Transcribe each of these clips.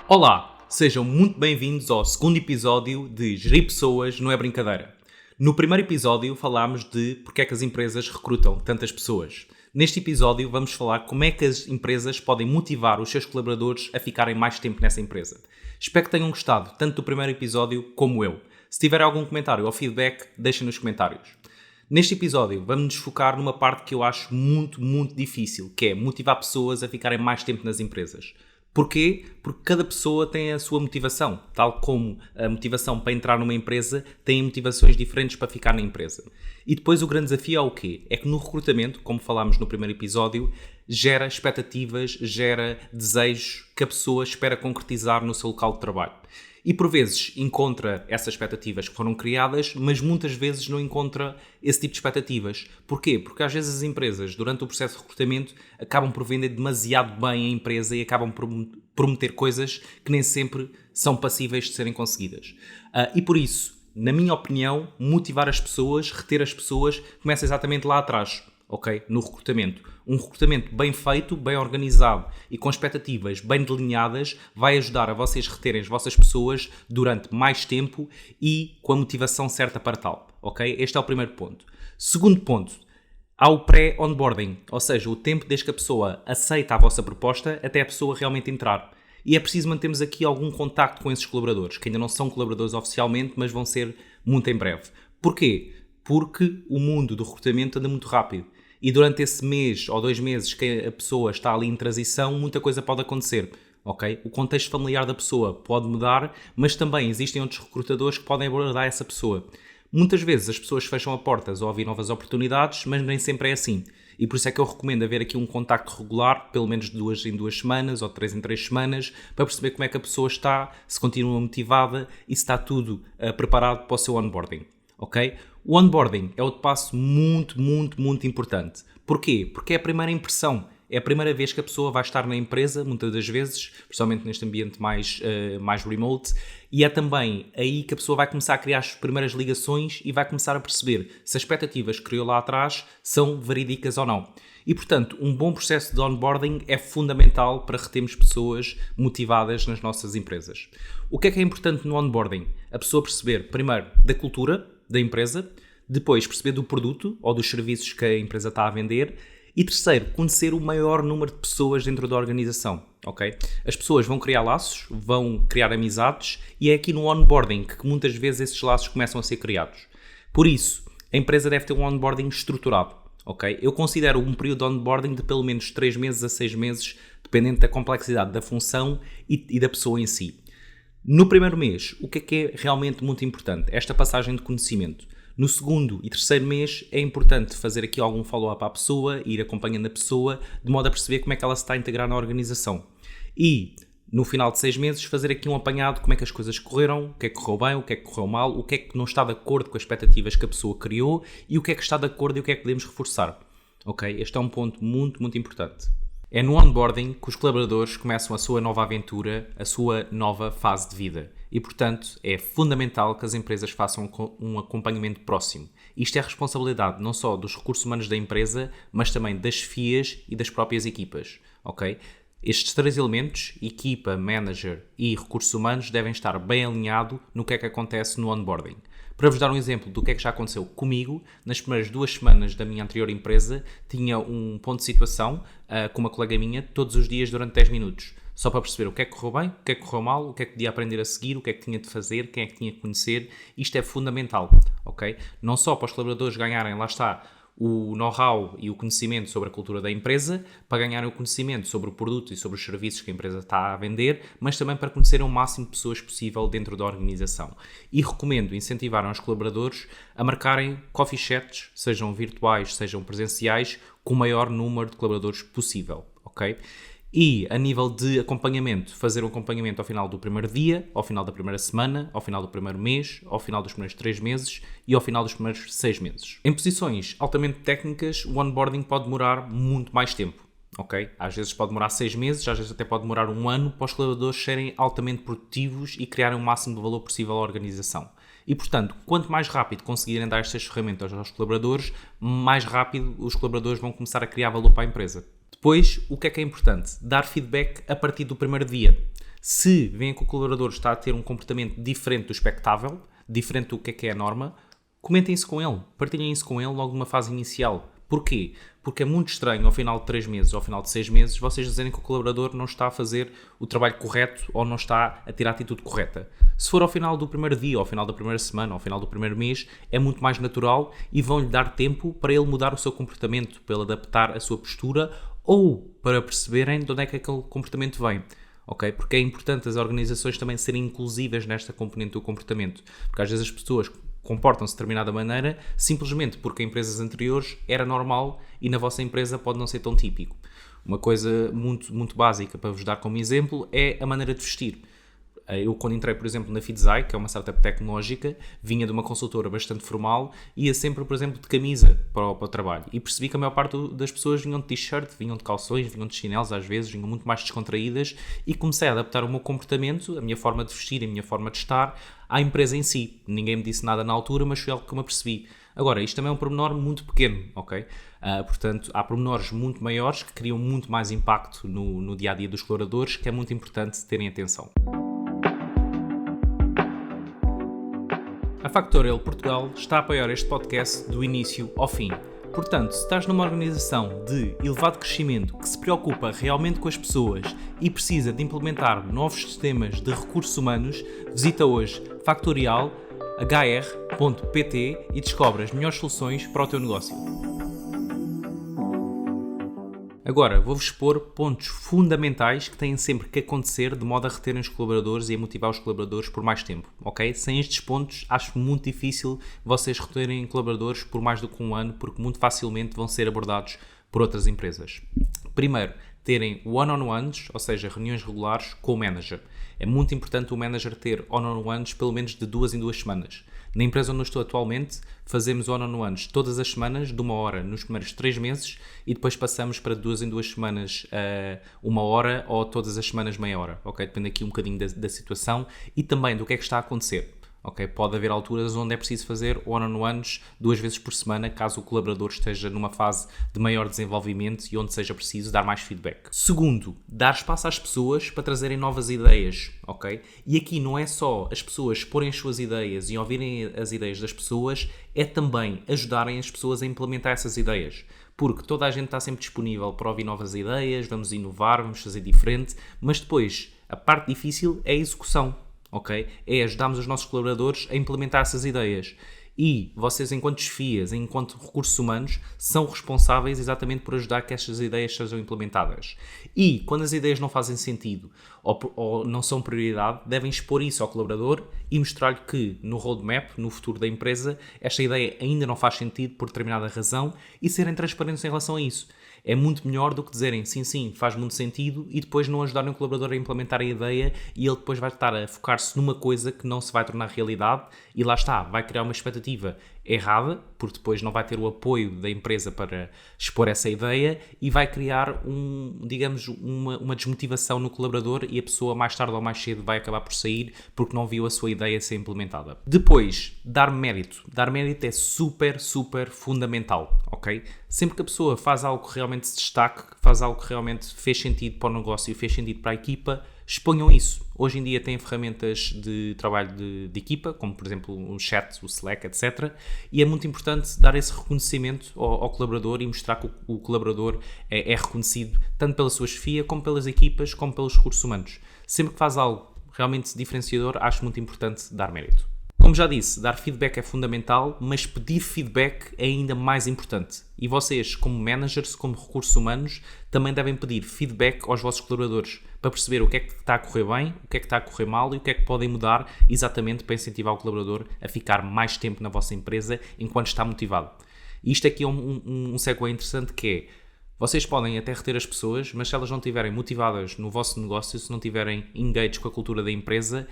Olá, sejam muito bem-vindos ao segundo episódio de Gerir Pessoas Não é Brincadeira. No primeiro episódio falámos de porque é que as empresas recrutam tantas pessoas. Neste episódio vamos falar como é que as empresas podem motivar os seus colaboradores a ficarem mais tempo nessa empresa. Espero que tenham gostado tanto do primeiro episódio como eu. Se tiver algum comentário ou feedback, deixem nos comentários. Neste episódio vamos nos focar numa parte que eu acho muito difícil, que é motivar pessoas a ficarem mais tempo nas empresas. Porquê? Porque cada pessoa tem a sua motivação, tal como a motivação para entrar numa empresa tem motivações diferentes para ficar na empresa. E depois o grande desafio é o quê? É que no recrutamento, como falámos no primeiro episódio, gera expectativas, gera desejos que a pessoa espera concretizar no seu local de trabalho. E por vezes encontra essas expectativas que foram criadas, mas muitas vezes não encontra esse tipo de expectativas. Porquê? Porque às vezes as empresas, durante o processo de recrutamento, acabam por vender demasiado bem a empresa e acabam por prometer coisas que nem sempre são passíveis de serem conseguidas. E por isso, na minha opinião, motivar as pessoas, reter as pessoas, começa exatamente lá atrás. Okay? No recrutamento. Um recrutamento bem feito, bem organizado e com expectativas bem delineadas vai ajudar a vocês reterem as vossas pessoas durante mais tempo e com a motivação certa para tal. Okay? Este é o primeiro ponto. Segundo ponto, há o pré-onboarding, ou seja, o tempo desde que a pessoa aceita a vossa proposta até a pessoa realmente entrar. E é preciso mantermos aqui algum contacto com esses colaboradores, que ainda não são colaboradores oficialmente, mas vão ser muito em breve. Porquê? Porque o mundo do recrutamento anda muito rápido. E durante esse mês ou 2 meses que a pessoa está ali em transição, muita coisa pode acontecer. Okay? O contexto familiar da pessoa pode mudar, mas também existem outros recrutadores que podem abordar essa pessoa. Muitas vezes as pessoas fecham as portas ao ouvir novas oportunidades, mas nem sempre é assim. E por isso é que eu recomendo haver aqui um contacto regular, pelo menos de 2 em 2 semanas ou 3 em 3 semanas, para perceber como é que a pessoa está, se continua motivada e se está tudo preparado para o seu onboarding. Okay? O onboarding é outro passo muito importante. Porquê? Porque é a primeira impressão. É a primeira vez que a pessoa vai estar na empresa, muitas das vezes, principalmente neste ambiente mais remote, e é também aí que a pessoa vai começar a criar as primeiras ligações e vai começar a perceber se as expectativas que criou lá atrás são verídicas ou não. E, portanto, um bom processo de onboarding é fundamental para retermos pessoas motivadas nas nossas empresas. O que é importante no onboarding? A pessoa perceber, primeiro, da cultura da empresa, depois perceber do produto ou dos serviços que a empresa está a vender e terceiro, conhecer o maior número de pessoas dentro da organização. Okay? As pessoas vão criar laços, vão criar amizades e é aqui no onboarding que muitas vezes esses laços começam a ser criados. Por isso, a empresa deve ter um onboarding estruturado. Okay? Eu considero um período de onboarding de pelo menos 3 meses a 6 meses, dependendo da complexidade da função e da pessoa em si. No primeiro mês, o que é realmente muito importante? Esta passagem de conhecimento. No segundo e terceiro mês é importante fazer aqui algum follow-up à pessoa, ir acompanhando a pessoa, de modo a perceber como é que ela se está a integrar na organização. E no final de 6 meses fazer aqui um apanhado de como é que as coisas correram, o que é que correu bem, o que é que correu mal, o que é que não está de acordo com as expectativas que a pessoa criou e o que é que está de acordo e o que é que podemos reforçar. Okay? Este é um ponto muito importante. É no onboarding que os colaboradores começam a sua nova aventura, a sua nova fase de vida. E, portanto, é fundamental que as empresas façam um acompanhamento próximo. Isto é responsabilidade não só dos recursos humanos da empresa, mas também das FIAs e das próprias equipas. Okay? Estes 3 elementos, equipa, manager e recursos humanos, devem estar bem alinhados no que é que acontece no onboarding. Para vos dar um exemplo do que é que já aconteceu comigo, nas primeiras 2 semanas da minha anterior empresa, tinha um ponto de situação com uma colega minha todos os dias durante 10 minutos. Só para perceber o que é que correu bem, o que é que correu mal, o que é que podia aprender a seguir, o que é que tinha de fazer, quem é que tinha de conhecer. Isto é fundamental, ok? Não só para os colaboradores ganharem, lá está, o know-how e o conhecimento sobre a cultura da empresa, para ganharem o conhecimento sobre o produto e sobre os serviços que a empresa está a vender, mas também para conhecerem o máximo de pessoas possível dentro da organização. E recomendo incentivar os colaboradores a marcarem coffee chats, sejam virtuais, sejam presenciais, com o maior número de colaboradores possível, ok? E, a nível de acompanhamento, fazer um acompanhamento ao final do primeiro dia, ao final da primeira semana, ao final do primeiro mês, ao final dos primeiros 3 meses e ao final dos primeiros 6 meses. Em posições altamente técnicas, o onboarding pode demorar muito mais tempo. Okay? Às vezes pode demorar 6 meses, às vezes até pode demorar 1 ano para os colaboradores serem altamente produtivos e criarem o máximo de valor possível à organização. E, portanto, quanto mais rápido conseguirem dar estas ferramentas aos colaboradores, mais rápido os colaboradores vão começar a criar valor para a empresa. Depois, o que é importante? Dar feedback a partir do primeiro dia. Se veem que o colaborador está a ter um comportamento diferente do expectável, diferente do que é a norma, comentem isso com ele, partilhem isso com ele logo numa fase inicial. Porquê? Porque é muito estranho ao final de 3 meses ou ao final de 6 meses vocês dizerem que o colaborador não está a fazer o trabalho correto ou não está a ter a atitude correta. Se for ao final do primeiro dia, ao final da primeira semana, ao final do primeiro mês, é muito mais natural e vão-lhe dar tempo para ele mudar o seu comportamento, para ele adaptar a sua postura ou para perceberem de onde é que aquele comportamento vem. Okay? Porque é importante as organizações também serem inclusivas nesta componente do comportamento. Porque às vezes as pessoas comportam-se de determinada maneira simplesmente porque em empresas anteriores era normal e na vossa empresa pode não ser tão típico. Uma coisa muito básica para vos dar como exemplo é a maneira de vestir. Eu, quando entrei, por exemplo, na Fidzai, que é uma startup tecnológica, vinha de uma consultora bastante formal e ia sempre, por exemplo, de camisa para o trabalho. E percebi que a maior parte das pessoas vinham de t-shirt, vinham de calções, vinham de chinelos às vezes, vinham muito mais descontraídas e comecei a adaptar o meu comportamento, a minha forma de vestir, a minha forma de estar à empresa em si. Ninguém me disse nada na altura, mas foi algo que eu me apercebi. Agora, isto também é um pormenor muito pequeno, ok? Portanto, há pormenores muito maiores que criam muito mais impacto no dia-a-dia dos colaboradores, que é muito importante terem atenção. A Factorial Portugal está a apoiar este podcast do início ao fim. Portanto, se estás numa organização de elevado crescimento que se preocupa realmente com as pessoas e precisa de implementar novos sistemas de recursos humanos, visita hoje factorial.hr.pt e descobre as melhores soluções para o teu negócio. Agora, vou-vos expor pontos fundamentais que têm sempre que acontecer de modo a reterem os colaboradores e a motivar os colaboradores por mais tempo, ok? Sem estes pontos, acho muito difícil vocês reterem colaboradores por mais do que um ano, porque muito facilmente vão ser abordados por outras empresas. Primeiro, terem one-on-ones, ou seja, reuniões regulares com o manager. É muito importante o manager ter one-on-ones pelo menos de 2 em 2 semanas. Na empresa onde eu estou atualmente, fazemos one-on-ones todas as semanas, de 1 hora nos primeiros 3 meses e depois passamos para 2 em 2 semanas 1 hora ou todas as semanas meia hora. Okay? Depende aqui um bocadinho da situação e também do que é que está a acontecer. Okay? Pode haver alturas onde é preciso fazer one-on-ones 2 vezes por semana, caso o colaborador esteja numa fase de maior desenvolvimento e onde seja preciso dar mais feedback. Segundo, dar espaço às pessoas para trazerem novas ideias. Okay? E aqui não é só as pessoas exporem as suas ideias e ouvirem as ideias das pessoas, é também ajudarem as pessoas a implementar essas ideias. Porque toda a gente está sempre disponível para ouvir novas ideias, vamos inovar, vamos fazer diferente, mas depois a parte difícil é a execução. Okay? É ajudarmos os nossos colaboradores a implementar essas ideias. E vocês, enquanto chefias, enquanto recursos humanos, são responsáveis exatamente por ajudar que estas ideias sejam implementadas. E, quando as ideias não fazem sentido ou não são prioridade, devem expor isso ao colaborador e mostrar-lhe que, no roadmap, no futuro da empresa, esta ideia ainda não faz sentido por determinada razão e serem transparentes em relação a isso. É muito melhor do que dizerem sim, faz muito sentido e depois não ajudarem o colaborador a implementar a ideia e ele depois vai estar a focar-se numa coisa que não se vai tornar realidade e lá está, vai criar uma expectativa errada, porque depois não vai ter o apoio da empresa para expor essa ideia e vai criar uma desmotivação no colaborador e a pessoa mais tarde ou mais cedo vai acabar por sair porque não viu a sua ideia ser implementada. Depois, dar mérito. Dar mérito é super fundamental, ok? Sempre que a pessoa faz algo que realmente se destaque, faz algo que realmente fez sentido para o negócio e fez sentido para a equipa, exponham isso. Hoje em dia têm ferramentas de trabalho de equipa, como por exemplo o chat, o Slack, etc. E é muito importante dar esse reconhecimento ao colaborador e mostrar que o colaborador é reconhecido tanto pela sua chefia, como pelas equipas, como pelos recursos humanos. Sempre que faz algo realmente diferenciador, acho muito importante dar mérito. Como já disse, dar feedback é fundamental, mas pedir feedback é ainda mais importante. E vocês, como managers, como recursos humanos, também devem pedir feedback aos vossos colaboradores para perceber o que é que está a correr bem, o que é que está a correr mal e o que é que podem mudar exatamente para incentivar o colaborador a ficar mais tempo na vossa empresa enquanto está motivado. E isto aqui é um segue interessante que é, vocês podem até reter as pessoas, mas se elas não estiverem motivadas no vosso negócio, se não estiverem engaged com a cultura da empresa,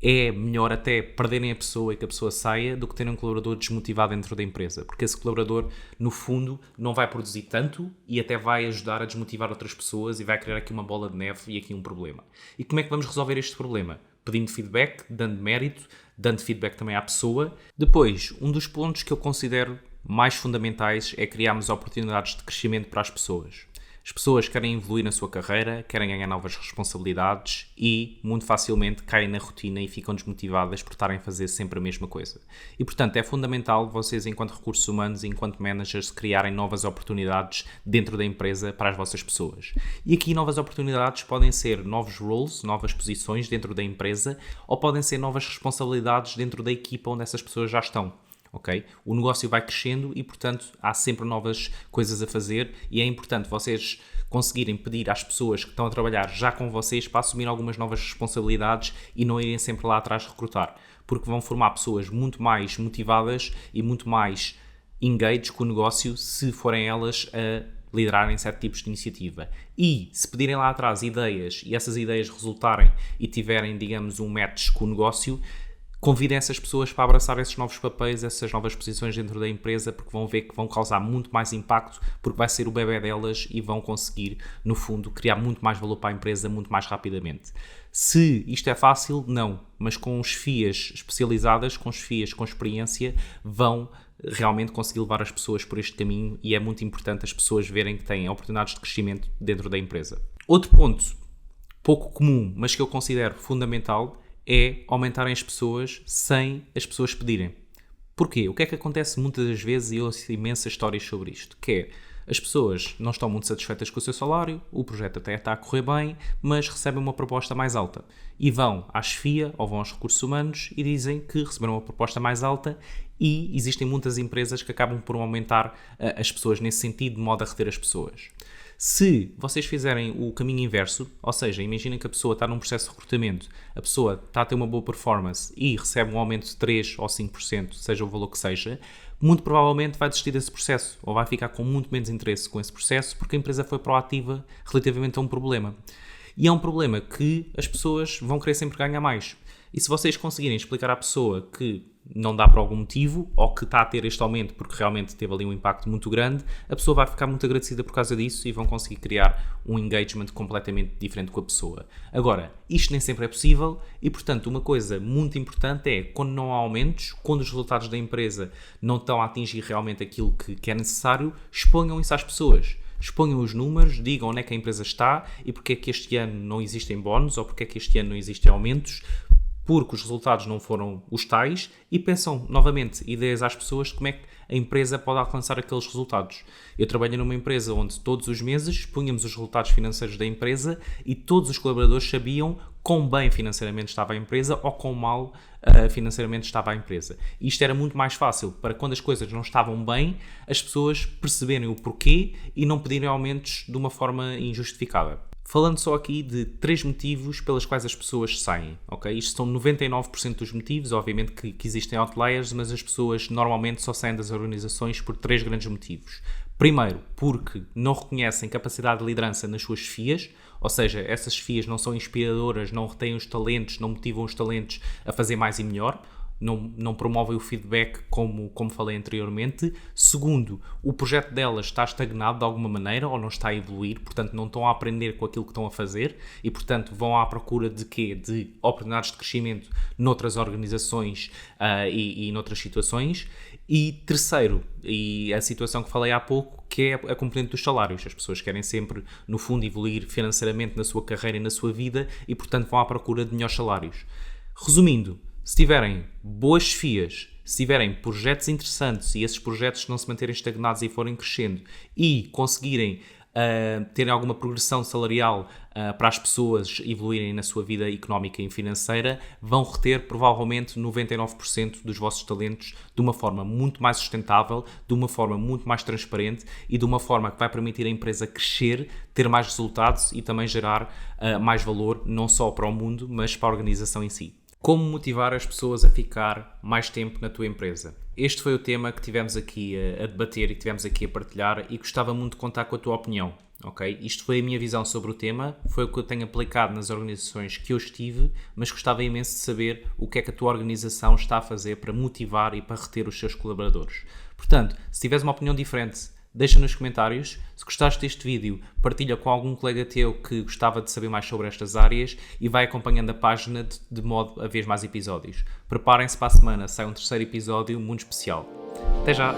é melhor até perderem a pessoa e que a pessoa saia do que terem um colaborador desmotivado dentro da empresa, porque esse colaborador, no fundo, não vai produzir tanto e até vai ajudar a desmotivar outras pessoas e vai criar aqui uma bola de neve e aqui um problema. E como é que vamos resolver este problema? pedindo feedback, dando mérito, dando feedback também à pessoa. Depois, um dos pontos que eu considero mais fundamentais é criarmos oportunidades de crescimento para as pessoas. As pessoas querem evoluir na sua carreira, querem ganhar novas responsabilidades e muito facilmente caem na rotina e ficam desmotivadas por estarem a fazer sempre a mesma coisa. E portanto é fundamental vocês, enquanto recursos humanos e enquanto managers, criarem novas oportunidades dentro da empresa para as vossas pessoas. E aqui novas oportunidades podem ser novos roles, novas posições dentro da empresa, ou podem ser novas responsabilidades dentro da equipa onde essas pessoas já estão. Okay? O negócio vai crescendo e, portanto, há sempre novas coisas a fazer e é importante vocês conseguirem pedir às pessoas que estão a trabalhar já com vocês para assumir algumas novas responsabilidades e não irem sempre lá atrás recrutar, porque vão formar pessoas muito mais motivadas e muito mais engaged com o negócio se forem elas a liderarem certos tipos de iniciativa. E se pedirem lá atrás ideias e essas ideias resultarem e tiverem, digamos, um match com o negócio, convidem essas pessoas para abraçar esses novos papéis, essas novas posições dentro da empresa, porque vão ver que vão causar muito mais impacto, porque vai ser o bebé delas e vão conseguir, no fundo, criar muito mais valor para a empresa muito mais rapidamente. Se isto é fácil, não. Mas com chefias especializadas, com chefias com experiência, vão realmente conseguir levar as pessoas por este caminho e é muito importante as pessoas verem que têm oportunidades de crescimento dentro da empresa. Outro ponto, pouco comum, mas que eu considero fundamental, é aumentarem as pessoas sem as pessoas pedirem. Porquê? O que é que acontece muitas das vezes, e eu ouço imensas histórias sobre isto, que é, as pessoas não estão muito satisfeitas com o seu salário, o projeto até está a correr bem, mas recebem uma proposta mais alta. E vão à chefia ou vão aos recursos humanos e dizem que receberam uma proposta mais alta e existem muitas empresas que acabam por aumentar as pessoas nesse sentido, de modo a reter as pessoas. Se vocês fizerem o caminho inverso, ou seja, imaginem que a pessoa está num processo de recrutamento, a pessoa está a ter uma boa performance e recebe um aumento de 3 ou 5%, seja o valor que seja, muito provavelmente vai desistir desse processo ou vai ficar com muito menos interesse com esse processo porque a empresa foi proativa relativamente a um problema. E é um problema que as pessoas vão querer sempre ganhar mais. E se vocês conseguirem explicar à pessoa que não dá por algum motivo, ou que está a ter este aumento porque realmente teve ali um impacto muito grande, a pessoa vai ficar muito agradecida por causa disso e vão conseguir criar um engagement completamente diferente com a pessoa. Agora, isto nem sempre é possível e, portanto, uma coisa muito importante é, quando não há aumentos, quando os resultados da empresa não estão a atingir realmente aquilo que é necessário, exponham isso às pessoas. Exponham os números, digam onde é que a empresa está e porque é que este ano não existem bónus ou porque é que este ano não existem aumentos, porque os resultados não foram os tais, e pensam novamente ideias às pessoas de como é que a empresa pode alcançar aqueles resultados. Eu trabalho numa empresa onde todos os meses punhamos os resultados financeiros da empresa e todos os colaboradores sabiam quão bem financeiramente estava a empresa ou quão mal financeiramente estava a empresa. E isto era muito mais fácil para, quando as coisas não estavam bem, as pessoas perceberem o porquê e não pedirem aumentos de uma forma injustificada. Falando só aqui de 3 motivos pelas quais as pessoas saem, ok? Isto são 99% dos motivos, obviamente que existem outliers, mas as pessoas normalmente só saem das organizações por 3 grandes motivos. Primeiro, porque não reconhecem capacidade de liderança nas suas chefias, ou seja, essas chefias não são inspiradoras, não retêm os talentos, não motivam os talentos a fazer mais e melhor, não promovem o feedback como falei anteriormente. Segundo, o projeto delas está estagnado de alguma maneira ou não está a evoluir, portanto não estão a aprender com aquilo que estão a fazer e, portanto, vão à procura de quê? De oportunidades de crescimento noutras organizações e noutras situações. E terceiro, e a situação que falei há pouco, que é a componente dos salários. As pessoas querem sempre, no fundo, evoluir financeiramente na sua carreira e na sua vida e, portanto, vão à procura de melhores salários. Resumindo, se tiverem boas chefias, se tiverem projetos interessantes e esses projetos não se manterem estagnados e forem crescendo e conseguirem terem alguma progressão salarial para as pessoas evoluírem na sua vida económica e financeira, vão reter provavelmente 99% dos vossos talentos de uma forma muito mais sustentável, de uma forma muito mais transparente e de uma forma que vai permitir a empresa crescer, ter mais resultados e também gerar mais valor, não só para o mundo, mas para a organização em si. Como motivar as pessoas a ficar mais tempo na tua empresa? Este foi o tema que tivemos aqui a debater e que tivemos aqui a partilhar e gostava muito de contar com a tua opinião, ok? Isto foi a minha visão sobre o tema, foi o que eu tenho aplicado nas organizações que eu estive, mas gostava imenso de saber o que é que a tua organização está a fazer para motivar e para reter os seus colaboradores. Portanto, se tiveres uma opinião diferente, Deixa nos comentários. Se gostaste deste vídeo, partilha com algum colega teu que gostava de saber mais sobre estas áreas e vai acompanhando a página de modo a ver mais episódios. Preparem-se para a semana, sai um terceiro episódio muito especial. Até já!